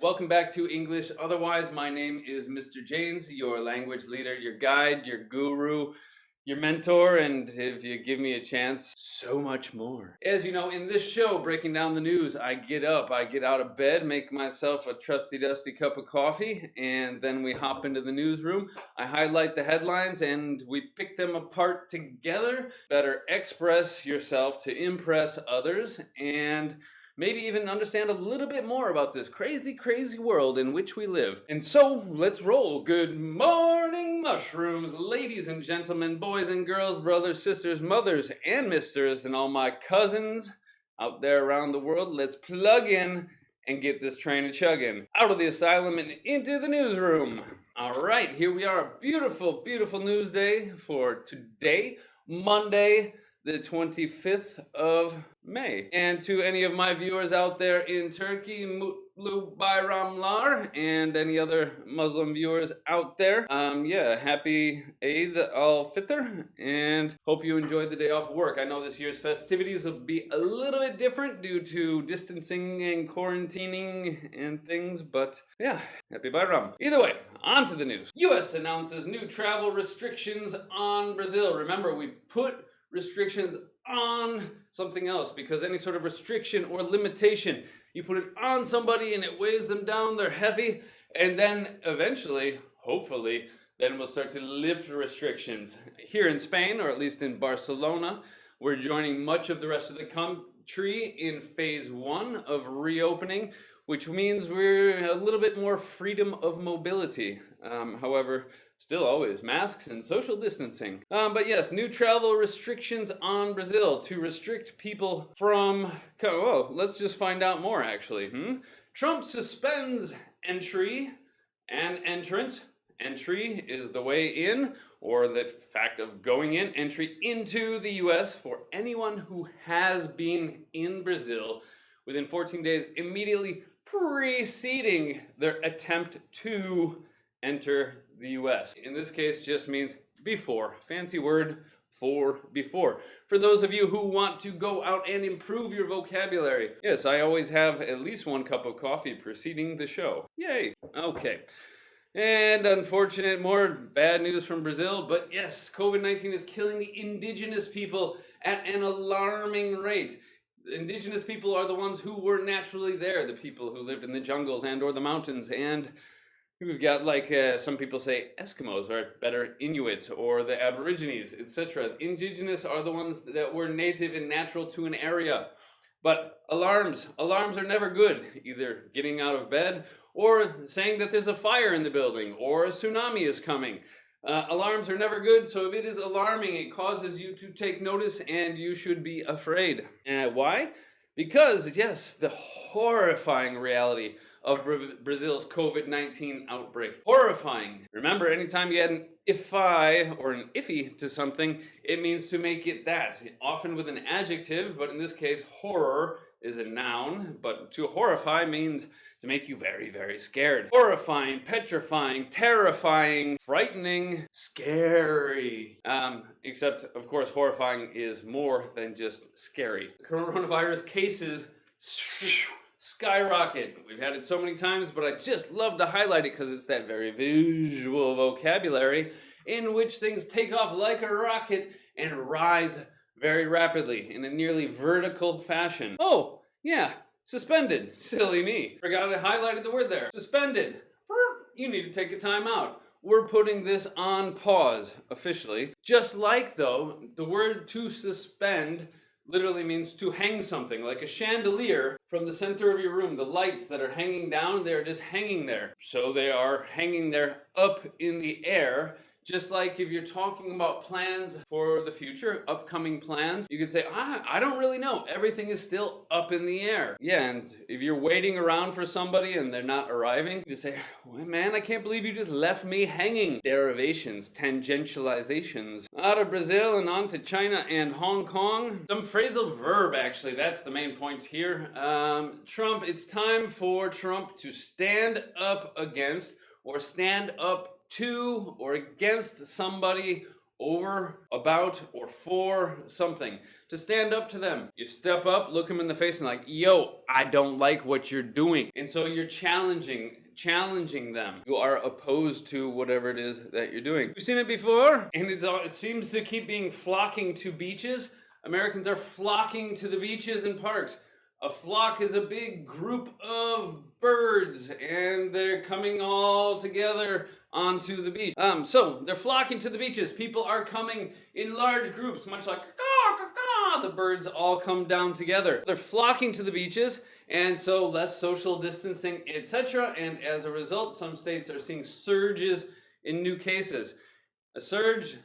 welcome back to English Otherwise. My name is Mr. James, your language leader, your guide, your guru, your mentor, and if you give me a chance, so much more. As you know, in this show, breaking down the news, I get up, I get out of bed, make myself a trusty dusty cup of coffee, and then we hop into the newsroom. I highlight the headlines and we pick them apart together. Better express yourself to impress others and maybe even understand a little bit more about this crazy, crazy world in which we live. And so, let's roll. Good morning, mushrooms, ladies and gentlemen, boys and girls, brothers, sisters, mothers, and misters, and all my cousins out there around the world. Let's plug in and get this train a chugging. Out of the asylum and into the newsroom. All right, here we are. A beautiful, beautiful news day for today, Monday, the 25th of May. And to any of my viewers out there in Turkey, Mutlu Bayramlar, and any other Muslim viewers out there, happy Eid al-Fitr, and hope you enjoyed the day off work. I know this year's festivities will be a little bit different due to distancing and quarantining and things, but yeah, happy Bayram. Either way, on to the news. US announces new travel restrictions on Brazil. Remember, we put restrictions on something else because any sort of restriction or limitation, you put it on somebody and it weighs them down, they're heavy, and then eventually, hopefully, then we'll start to lift restrictions. Here in Spain, or at least in Barcelona, we're joining much of the rest of the country in phase 1 of reopening, which means we're a little bit more freedom of mobility. However, still always masks and social distancing. But yes, new travel restrictions on Brazil to restrict people from... Oh, let's just find out more, actually. Trump suspends entry and entrance. Entry is the way in, or the fact of going in. Entry into the US for anyone who has been in Brazil within 14 days immediately preceding their attempt to enter the US. In this case, just means before. Fancy word for before. For those of you who want to go out and improve your vocabulary, yes, I always have at least one cup of coffee preceding the show. Yay! Okay. And unfortunate, more bad news from Brazil, but yes, COVID-19 is killing the indigenous people at an alarming rate. Indigenous people are the ones who were naturally there, the people who lived in the jungles and or the mountains, and we've got, like, some people say Eskimos, or better, Inuits, or the Aborigines, etc. Indigenous are the ones that were native and natural to an area. But alarms are never good, either getting out of bed, or saying that there's a fire in the building, or a tsunami is coming. Alarms are never good, so if it is alarming, it causes you to take notice, and you should be afraid. Why? Because, yes, the horrifying reality of Brazil's COVID-19 outbreak. Horrifying. Remember, anytime you add an ify or an iffy to something, it means to make it that. Often with an adjective, but in this case, horror is a noun, but to horrify means to make you very, very scared. Horrifying, petrifying, terrifying, frightening, scary. Except, of course, horrifying is more than just scary. Coronavirus cases skyrocket. We've had it so many times, but I just love to highlight it because it's that very visual vocabulary in which things take off like a rocket and rise very rapidly in a nearly vertical fashion. Oh, yeah, suspended. Silly me. Forgot I highlighted the word there. Suspended. You need to take a time out. We're putting this on pause, officially. Just like, though, the word to suspend literally means to hang something, like a chandelier from the center of your room. The lights that are hanging down, they're just hanging there. So they are hanging there up in the air. Just like if you're talking about plans for the future, upcoming plans, you could say, I don't really know. Everything is still up in the air. Yeah, and if you're waiting around for somebody and they're not arriving, you just say, well, man, I can't believe you just left me hanging. Derivations, tangentializations. Out of Brazil and on to China and Hong Kong. Some phrasal verb, actually, that's the main point here. Trump, it's time for Trump to stand up against or stand up to or against somebody over, about, or for something, to stand up to them. You step up, look them in the face and like, yo, I don't like what you're doing. And so you're challenging them. You are opposed to whatever it is that you're doing. You've seen it before, and it seems to keep being flocking to beaches. Americans are flocking to the beaches and parks. A flock is a big group of birds, and they're coming all together onto the beach. So they're flocking to the beaches. People are coming in large groups, much like the birds all come down together. They're flocking to the beaches, and so less social distancing, etc. And as a result, some states are seeing surges in new cases. A surge,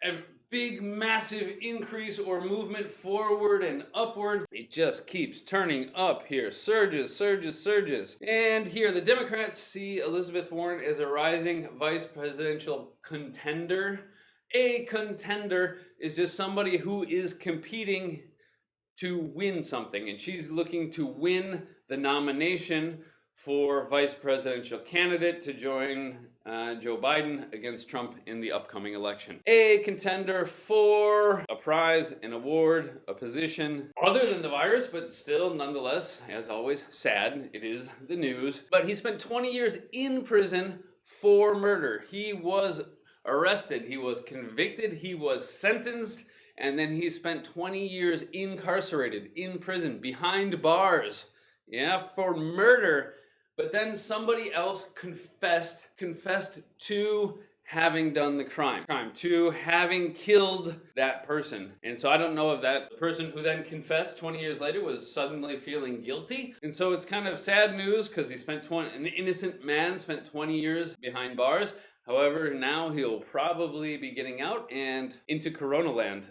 a big, massive increase or movement forward and upward. It just keeps turning up here. Surges, surges, surges. And here, the Democrats see Elizabeth Warren as a rising vice presidential contender. A contender is just somebody who is competing to win something, and she's looking to win the nomination for vice presidential candidate to join Joe Biden against Trump in the upcoming election. A contender for a prize, an award, a position other than the virus, but still nonetheless, as always, sad. It is the news. But he spent 20 years in prison for murder. He was arrested, he was convicted, he was sentenced, and then he spent 20 years incarcerated, in prison, behind bars. Yeah, for murder. But then somebody else confessed to having done the crime, to having killed that person. And so I don't know if that person who then confessed 20 years later was suddenly feeling guilty. And so it's kind of sad news because an innocent man spent 20 years behind bars. However, now he'll probably be getting out and into Corona land.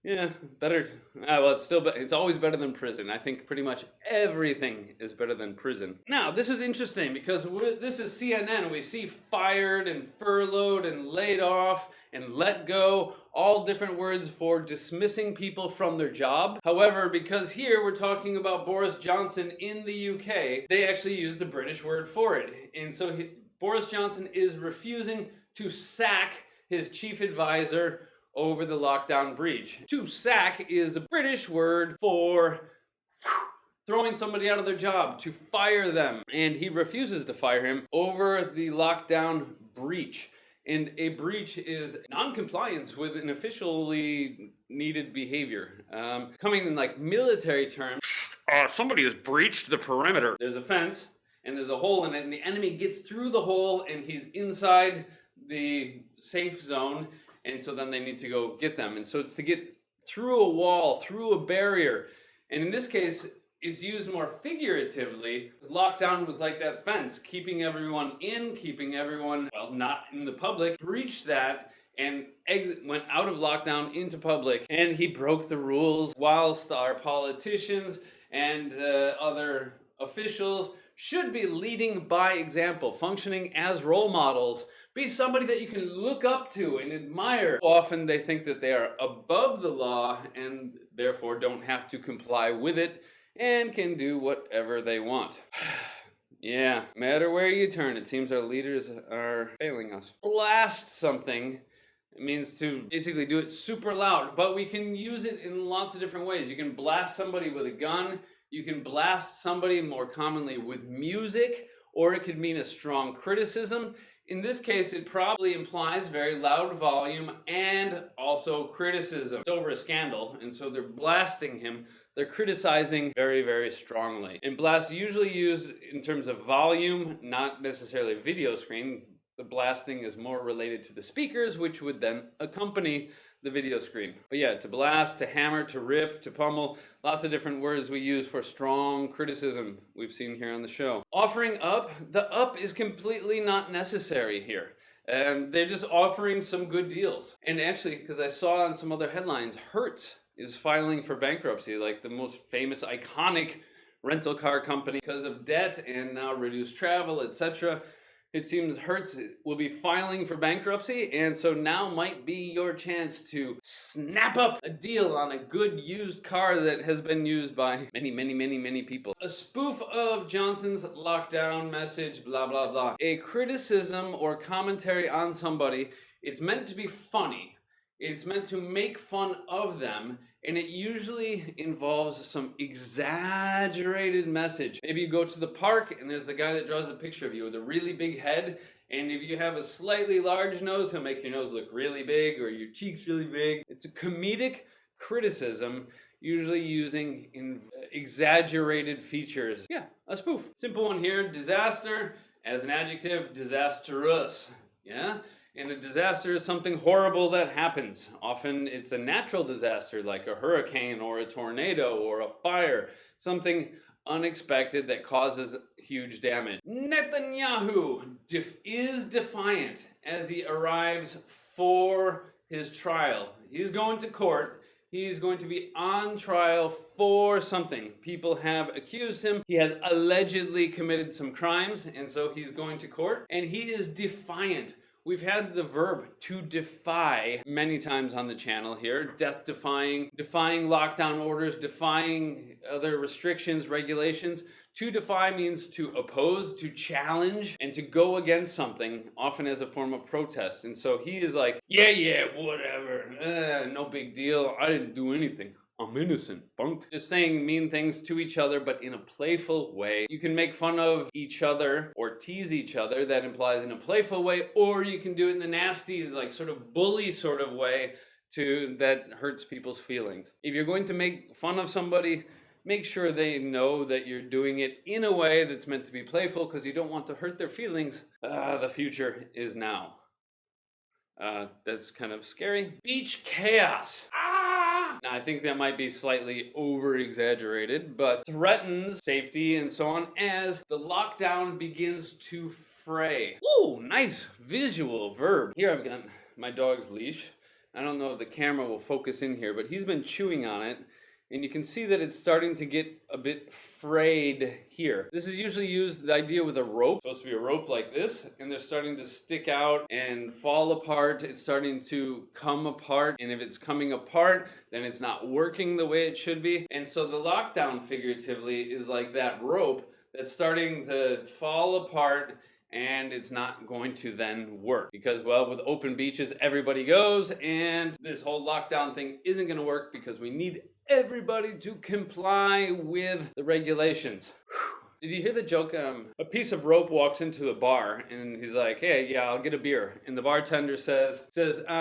Yeah, better. Well, it's always better than prison. I think pretty much everything is better than prison. Now, this is interesting because this is CNN. We see fired and furloughed and laid off and let go, all different words for dismissing people from their job. However, because here we're talking about Boris Johnson in the UK, they actually use the British word for it. And so Boris Johnson is refusing to sack his chief advisor over the lockdown breach. To sack is a British word for throwing somebody out of their job, to fire them. And he refuses to fire him over the lockdown breach. And a breach is non-compliance with an officially needed behavior. Coming in like military terms, somebody has breached the perimeter. There's a fence, and there's a hole in it, and the enemy gets through the hole, and he's inside the safe zone. And so then they need to go get them. And so it's to get through a wall, through a barrier. And in this case, it's used more figuratively. Lockdown was like that fence, keeping everyone in, keeping everyone, well, not in the public, breached that and went out of lockdown into public. And he broke the rules whilst our politicians and other officials should be leading by example, functioning as role models. Be somebody that you can look up to and admire. Often they think that they are above the law and therefore don't have to comply with it and can do whatever they want. Yeah, no matter where you turn, it seems our leaders are failing us. Blast something. It means to basically do it super loud, but we can use it in lots of different ways. You can blast somebody with a gun. You can blast somebody more commonly with music, or it could mean a strong criticism. In this case, it probably implies very loud volume and also criticism. It's over a scandal, and so they're blasting him. They're criticizing very, very strongly. And blast usually used in terms of volume, not necessarily video screen. The blasting is more related to the speakers, which would then accompany the video screen. But yeah, to blast, to hammer, to rip, to pummel, lots of different words we use for strong criticism we've seen here on the show. Offering up, the up is completely not necessary here. They're just offering some good deals. And actually, because I saw on some other headlines, Hertz is filing for bankruptcy, like the most famous, iconic rental car company, because of debt and now reduced travel, etc. It seems Hertz will be filing for bankruptcy, and so now might be your chance to snap up a deal on a good used car that has been used by many people. A spoof of Johnson's lockdown message, blah, blah, blah. A criticism or commentary on somebody It's meant to be funny. It's meant to make fun of them, and it usually involves some exaggerated message. Maybe you go to the park and there's the guy that draws a picture of you with a really big head, and if you have a slightly large nose, he'll make your nose look really big or your cheeks really big. It's a comedic criticism, usually using exaggerated features. Yeah, a spoof. Simple one here. Disaster as an adjective, disastrous. Yeah? And a disaster is something horrible that happens. Often it's a natural disaster like a hurricane or a tornado or a fire. Something unexpected that causes huge damage. Netanyahu is defiant as he arrives for his trial. He's going to court. He's going to be on trial for something. People have accused him. He has allegedly committed some crimes, and so he's going to court. And he is defiant. We've had the verb to defy many times on the channel here. Death defying, defying lockdown orders, defying other restrictions, regulations. To defy means to oppose, to challenge, and to go against something, often as a form of protest. And so he is like, yeah, whatever, no big deal, I didn't do anything. I'm innocent, punk. Just saying mean things to each other, but in a playful way. You can make fun of each other or tease each other. That implies in a playful way, or you can do it in the nasty, like sort of bully sort of way that hurts people's feelings. If you're going to make fun of somebody, make sure they know that you're doing it in a way that's meant to be playful because you don't want to hurt their feelings. The future is now. That's kind of scary. Beach chaos. Now, I think that might be slightly over-exaggerated, but threatens safety and so on as the lockdown begins to fray. Ooh, nice visual verb. Here I've got my dog's leash. I don't know if the camera will focus in here, but he's been chewing on it. And you can see that it's starting to get a bit frayed here. This is usually used, the idea with a rope. It's supposed to be a rope like this, and they're starting to stick out and fall apart. It's starting to come apart, and if it's coming apart, then it's not working the way it should be. And so the lockdown, figuratively, is like that rope that's starting to fall apart, and it's not going to then work. Because, well, with open beaches, everybody goes, and this whole lockdown thing isn't gonna work because we need everybody to comply with the regulations. Did you hear the joke? A piece of rope walks into the bar and he's like, hey, yeah, I'll get a beer. And the bartender says,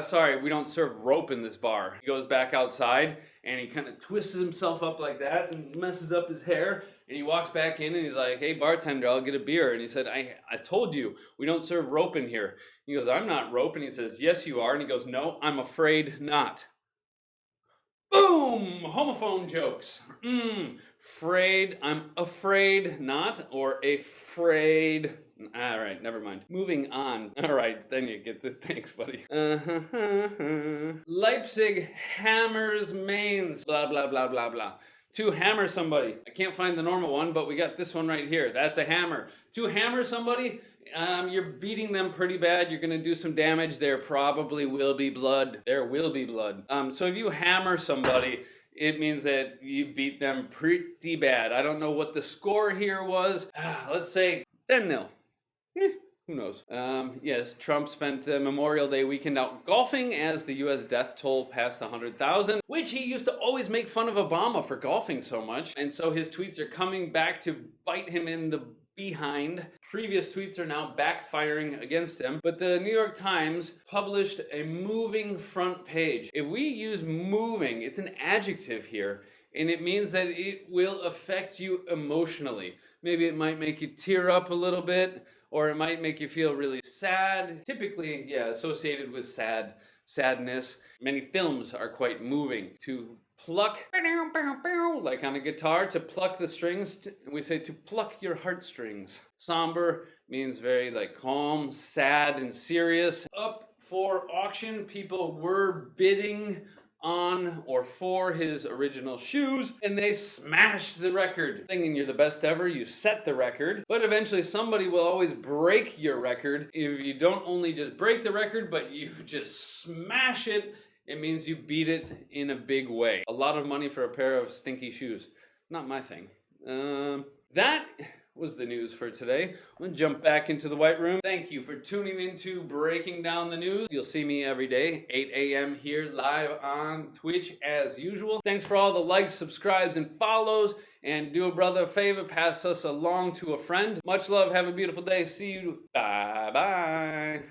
sorry, we don't serve rope in this bar. He goes back outside and he kind of twists himself up like that and messes up his hair. And he walks back in and he's like, hey, bartender, I'll get a beer. And he said, I told you, we don't serve rope in here. He goes, I'm not rope. And he says, yes, you are. And he goes, no, I'm afraid not. Boom! Homophone jokes. I'm afraid not, or afraid. All right, never mind. Moving on. All right, then you get it. Thanks, buddy. Leipzig hammers Mainz. Blah, blah, blah, blah, blah. To hammer somebody. I can't find the normal one, but we got this one right here. That's a hammer. To hammer somebody, you're beating them pretty bad. You're gonna do some damage. There probably will be blood. There will be blood. So if you hammer somebody, it means that you beat them pretty bad. I don't know what the score here was. Let's say 10-0. Who knows? Yes, Trump spent Memorial Day weekend out golfing as the U.S. death toll passed 100,000, which he used to always make fun of Obama for golfing so much. And so his tweets are coming back to bite him in the behind. Previous tweets are now backfiring against him, but the New York Times published a moving front page. If we use moving, it's an adjective here, and it means that it will affect you emotionally. Maybe it might make you tear up a little bit, or it might make you feel really sad. Typically, yeah, associated with sadness. Many films are quite moving. To pluck, like on a guitar, to pluck the strings, we say to pluck your heartstrings. Somber means very like calm, sad, and serious. Up for auction, people were bidding on or for his original shoes, and they smashed the record. Thinking you're the best ever, you set the record, but eventually somebody will always break your record. If you don't only just break the record, but you just smash it, it means you beat it in a big way. A lot of money for a pair of stinky shoes. Not my thing. That was the news for today. We'll jump back into the White Room. Thank you for tuning into Breaking Down the News. You'll see me every day, 8 a.m. here live on Twitch as usual. Thanks for all the likes, subscribes, and follows. And do a brother a favor, pass us along to a friend. Much love, have a beautiful day. See you. Bye-bye.